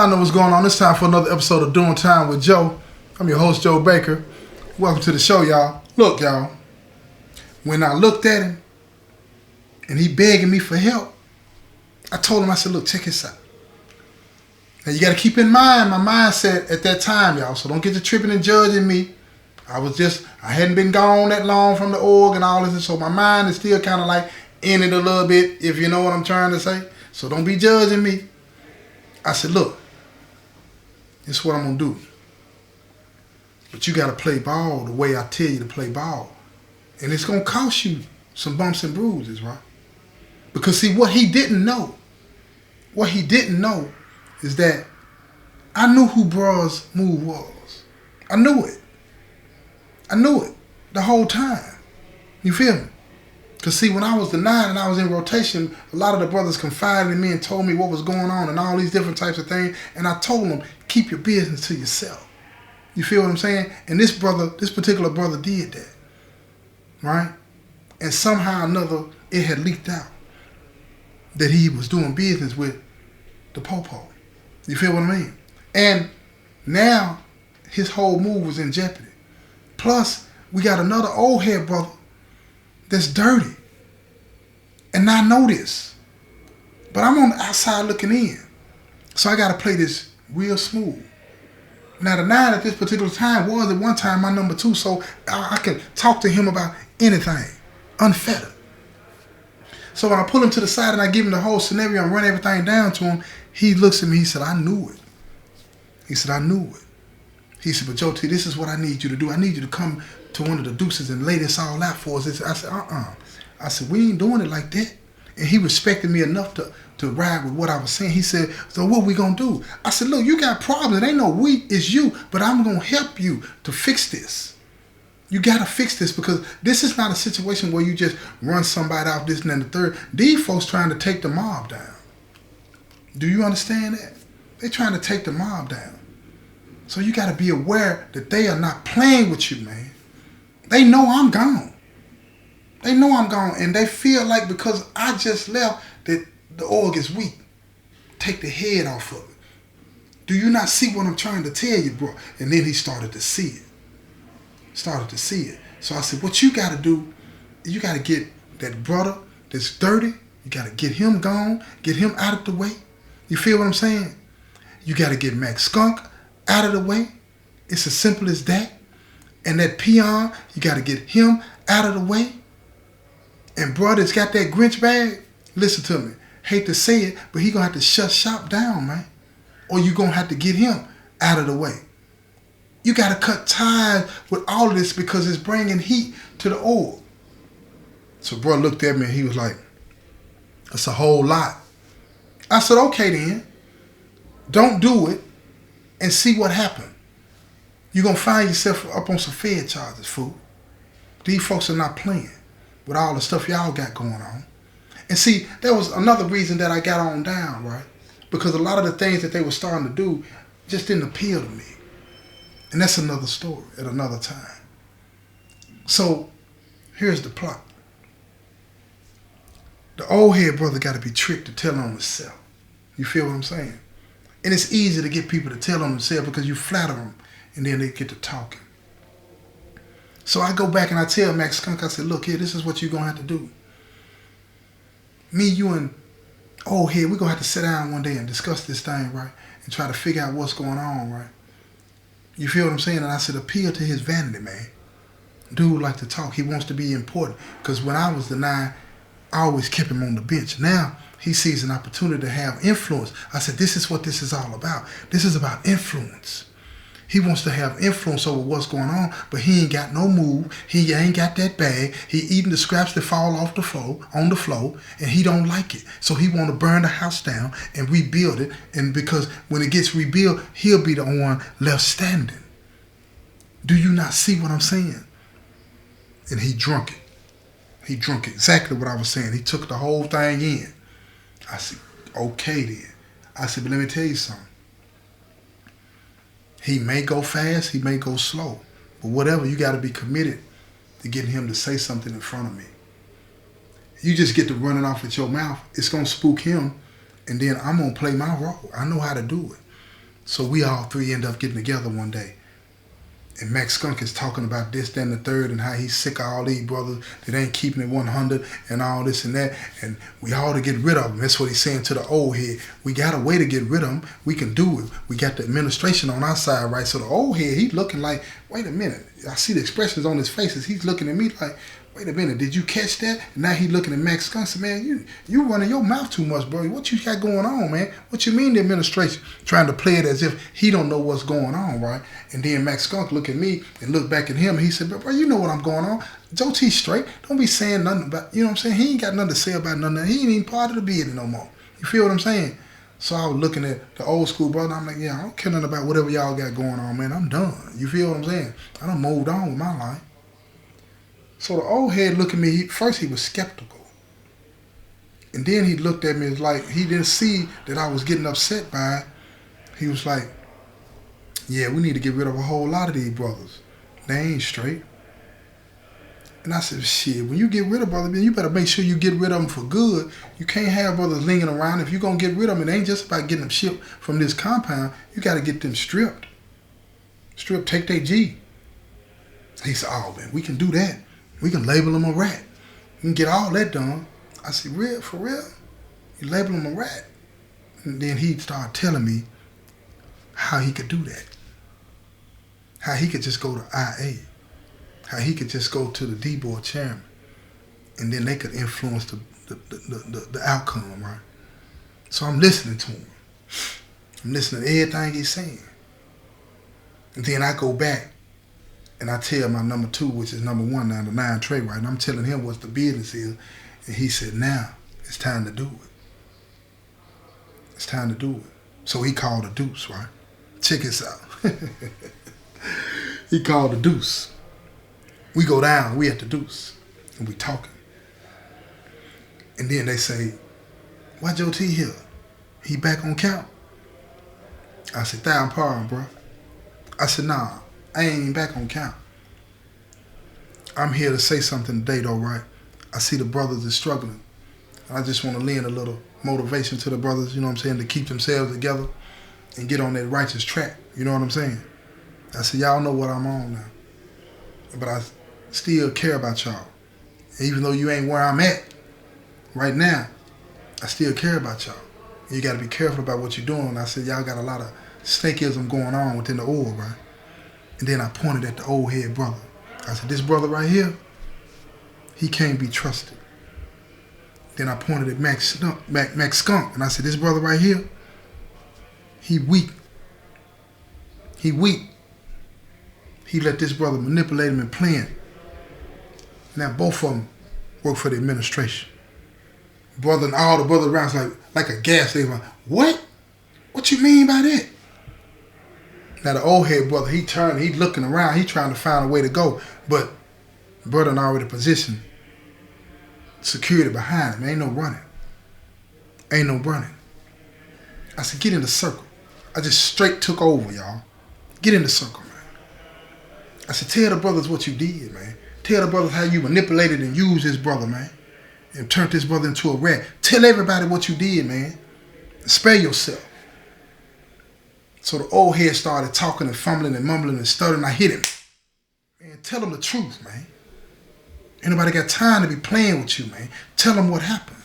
Y'all know what's going on. It's time for another episode of Doing Time with Joe. I'm your host, Joe Baker. Welcome to the show, y'all. Look, y'all, when I looked at him and he begging me for help, I told him, I said, look, check this out. Now, you got to keep in mind my mindset at that time, y'all, so don't get to tripping and judging me. I hadn't been gone that long from the org and all this, and so my mind is still kind of like in it a little bit, if you know what I'm trying to say. So don't be judging me. I said, look, this is what I'm going to do. But you got to play ball the way I tell you to play ball. And it's going to cost you some bumps and bruises, right? Because see, what he didn't know is that I knew who Bruh's move was. I knew it the whole time. You feel me? Because see, when I was the 9 and I was in rotation, a lot of the brothers confided in me and told me what was going on and all these different types of things. And I told them, keep your business to yourself. You feel what I'm saying? And this particular brother did that. Right? And somehow or another, it had leaked out that he was doing business with the Popo. You feel what I mean? And now his whole move was in jeopardy. Plus, we got another old head brother that's dirty. And I know this. But I'm on the outside looking in. So I got to play this real smooth. Now, the 9 at this particular time was at one time my number 2, so I can talk to him about anything, unfettered. So when I pull him to the side and I give him the whole scenario and run everything down to him, he looks at me, he said, I knew it. He said, I knew it. He said, but Joe T, this is what I need you to do. I need you to come to one of the deuces and lay this all out for us. I said, I said, we ain't doing it like that. And he respected me enough to ride with what I was saying. He said, so what we gonna do? I said, look, you got problems. It ain't no we, it's you. But I'm gonna help you to fix this. You gotta fix this because this is not a situation where you just run somebody off this and then the third. These folks trying to take the mob down. Do you understand that? They're trying to take the mob down. So you gotta be aware that they are not playing with you, man. They know I'm gone. They know I'm gone, and they feel like because I just left that the org is weak. Take the head off of it. Do you not see what I'm trying to tell you, bro? And then he started to see it. So I said, what you got to do, you got to get that brother that's dirty, you got to get him gone, get him out of the way. You feel what I'm saying? You got to get Max Skunk out of the way. It's as simple as that. And that peon, you got to get him out of the way. And brother's got that Grinch bag. Listen to me. Hate to say it, but he going to have to shut shop down, man. Or you going to have to get him out of the way. You got to cut ties with all of this because it's bringing heat to the org. So bro looked at me and he was like, that's a whole lot. I said, okay then. Don't do it and see what happens. You're going to find yourself up on some Fed charges, fool. These folks are not playing with all the stuff y'all got going on. And see, there was another reason that I got on down, right? Because a lot of the things that they were starting to do just didn't appeal to me. And that's another story at another time. So here's the plot. The old head brother got to be tricked to tell on himself. You feel what I'm saying? And it's easy to get people to tell on themselves because you flatter them and then they get to talking. So I go back and I tell Max Skunk, I said, look here, this is what you're going to have to do. Me, you, and old head, we're going to have to sit down one day and discuss this thing, right? And try to figure out what's going on, right? You feel what I'm saying? And I said, appeal to his vanity, man. Dude like to talk. He wants to be important. Because when I was the 9, I always kept him on the bench. Now, he sees an opportunity to have influence. I said, this is what this is all about. This is about influence. He wants to have influence over what's going on, but he ain't got no move. He ain't got that bag. He eating the scraps that fall off the floor, on the floor, and he don't like it. So he want to burn the house down and rebuild it. And because when it gets rebuilt, he'll be the one left standing. Do you not see what I'm saying? And he drunk it. He drunk exactly what I was saying. He took the whole thing in. I said, okay then. I said, but let me tell you something. He may go fast, he may go slow. But whatever, you got to be committed to getting him to say something in front of me. You just get to run it off at your mouth. It's going to spook him, and then I'm going to play my role. I know how to do it. So we all three end up getting together one day. And Max Skunk is talking about this, that, and the third, and how he's sick of all these brothers that ain't keeping it 100 and all this and that. And we ought to get rid of them. That's what he's saying to the old head. We got a way to get rid of them. We can do it. We got the administration on our side, right? So the old head, he's looking like, wait a minute. I see the expressions on his faces. He's looking at me like, wait a minute, did you catch that? And now he looking at Max Skunk and said, man, you running your mouth too much, bro. What you got going on, man? What you mean the administration? Trying to play it as if he don't know what's going on, right? And then Max Skunk look at me and look back at him. And he said, bro, you know what I'm going on. Joe T straight. Don't be saying nothing about, you know what I'm saying? He ain't got nothing to say about nothing. He ain't even part of the business no more. You feel what I'm saying? So I was looking at the old school brother. I'm like, yeah, I don't care nothing about whatever y'all got going on, man. I'm done. You feel what I'm saying? I done moved on with my life. So the old head looked at me, first he was skeptical. And then he looked at me like he didn't see that I was getting upset by it. He was like, yeah, we need to get rid of a whole lot of these brothers. They ain't straight. And I said, shit, when you get rid of brothers, man, you better make sure you get rid of them for good. You can't have brothers lingering around. If you're going to get rid of them, it ain't just about getting them shipped from this compound. You got to get them stripped. Strip, take their G. He said, oh, man, we can do that. We can label him a rat. We can get all that done. I said, real, for real? You label him a rat? And then he started telling me how he could do that. How he could just go to IA. How he could just go to the D-board chairman. And then they could influence the outcome, right? So I'm listening to him. I'm listening to everything he's saying. And then I go back and I tell my number 2, which is number 1 now, the 9 tray, right? And I'm telling him what the business is. And he said, now it's time to do it. It's time to do it. So he called the deuce, right? Check this out. He called the deuce. We go down, we at the deuce, and we talking. And then they say, why Joe T here? He back on count? I said, $1,000 pardon, bro. I said, nah, I ain't even back on count. I'm here to say something today, though, right? I see the brothers is struggling. I just want to lend a little motivation to the brothers, you know what I'm saying, to keep themselves together and get on that righteous track, you know what I'm saying? I said, y'all know what I'm on now. But I still care about y'all. Even though you ain't where I'm at right now, I still care about y'all. You got to be careful about what you're doing. I said, y'all got a lot of snakeism going on within the oil, right? And then I pointed at the old head brother. I said, this brother right here, he can't be trusted. Then I pointed at Max Skunk, and I said, this brother right here, he weak. He weak. He let this brother manipulate him and plan. Now both of them work for the administration. Brother and all the brothers around like a gas station. What? What you mean by that? Now the old head brother, he turned, he looking around, he trying to find a way to go. But brother in already positioned security behind him. Ain't no running. Ain't no running. I said, get in the circle. I just straight took over, y'all. Get in the circle, man. I said, tell the brothers what you did, man. Tell the brothers how you manipulated and used this brother, man. And turned this brother into a rat. Tell everybody what you did, man. Spare yourself. So the old head started talking and fumbling and mumbling and stuttering. I hit him. Man, tell him the truth, man. Ain't nobody got time to be playing with you, man. Tell him what happened.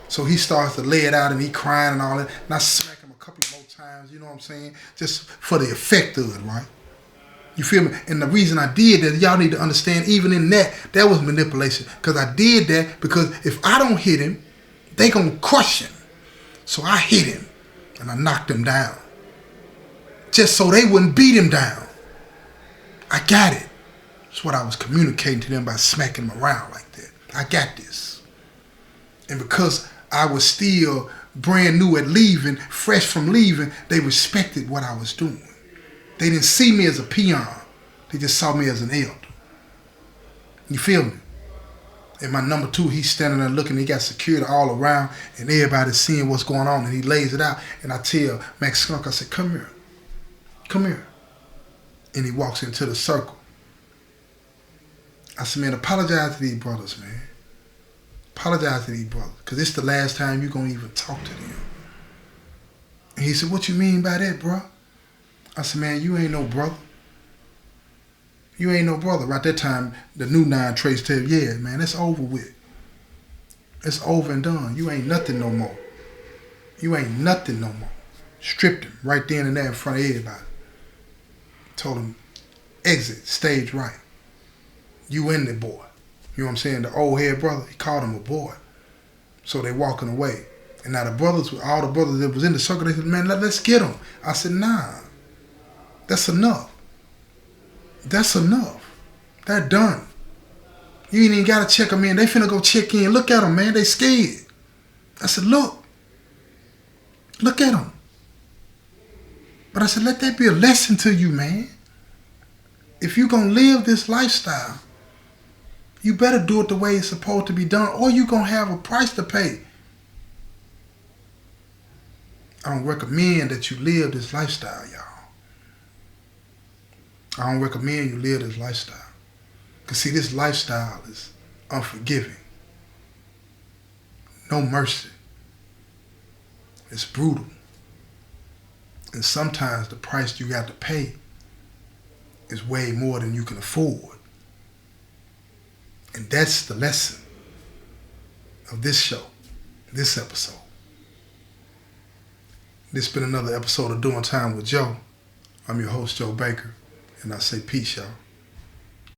So he starts to lay it out and he crying and all that. And I smack him a couple more times, you know what I'm saying? Just for the effect of it, right? You feel me? And the reason I did that, y'all need to understand, even in that was manipulation. Because I did that because if I don't hit him, they gonna crush him. So I hit him and I knocked him down. Just so they wouldn't beat him down. I got it. That's what I was communicating to them by smacking them around like that. I got this. And because I was still brand new at leaving, fresh from leaving, they respected what I was doing. They didn't see me as a peon. They just saw me as an elder. You feel me? And my number 2, he's standing there looking. He got security all around, and everybody's seeing what's going on. And he lays it out. And I tell Max Skunk, I said, come here. Come here. And he walks into the circle. I said, man, apologize to these brothers, man. Apologize to these brothers. Because it's the last time you're going to even talk to them. And he said, what you mean by that, bro? I said, man, you ain't no brother. You ain't no brother. Right that time, the new 9 Trace tell, yeah, man, it's over with. It's over and done. You ain't nothing no more. You ain't nothing no more. Stripped him right then and there in front of everybody. Told him, exit, stage right. You in there, boy. You know what I'm saying? The old head brother, he called him a boy. So they walking away. And now the brothers, all the brothers that was in the circle, they said, man, let's get him. I said, nah, that's enough. That's enough. They're done. You ain't even got to check them in. They finna go check in. Look at them, man. They scared. I said, look. Look at them. But I said, let that be a lesson to you, man. If you're going to live this lifestyle, you better do it the way it's supposed to be done, or you're going to have a price to pay. I don't recommend that you live this lifestyle, y'all. I don't recommend you live this lifestyle. Because see, this lifestyle is unforgiving. No mercy. It's brutal. And sometimes the price you got to pay is way more than you can afford. And that's the lesson of this show, this episode. This has been another episode of Doing Time with Joe. I'm your host, Joe Baker, and I say peace, y'all.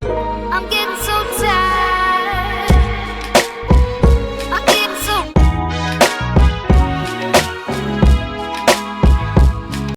I'm getting so tired.